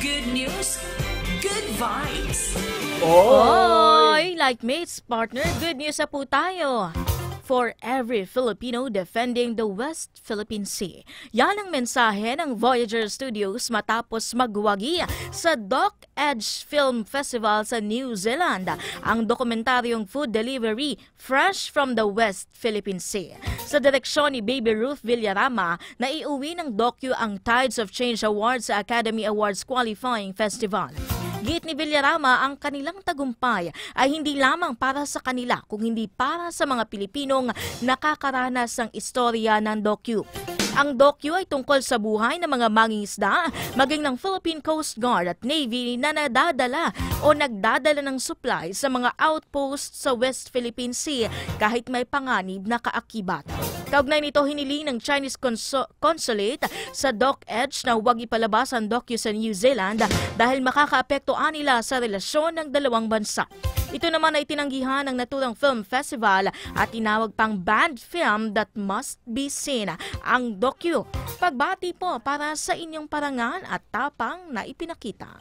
Good news, good vibes. Oy, like mates, partner, good news na po tayo. For every Filipino defending the West Philippine Sea. Yan ang mensahe ng Voyager Studios matapos magwagi sa Doc Edge Film Festival sa New Zealand. Ang dokumentaryong food delivery fresh from the West Philippine Sea. Sa direksyon ni Baby Ruth Villarama, naiuwi ng docu ang Tides of Change Awards sa Academy Awards Qualifying Festival. Git ni Villarama, ang kanilang tagumpay ay hindi lamang para sa kanila kung hindi para sa mga Pilipinong nakakaranas ng istorya ng docu. Ang docu ay tungkol sa buhay ng mga mangingisda, maging ng Philippine Coast Guard at Navy na nadadala o nagdadala ng supply sa mga outposts sa West Philippine Sea kahit may panganib na kaakibat. Kaugnay nito, hiniling ng Chinese Consulate sa Doc Edge na huwag ipalabas ang docu sa New Zealand dahil makakaapektuhan nila sa relasyon ng dalawang bansa. Ito naman ay tinanggihan ng naturang film festival at tinawag pang banned film that must be seen ang docu. Pagbati po para sa inyong parangal at tapang na ipinakita.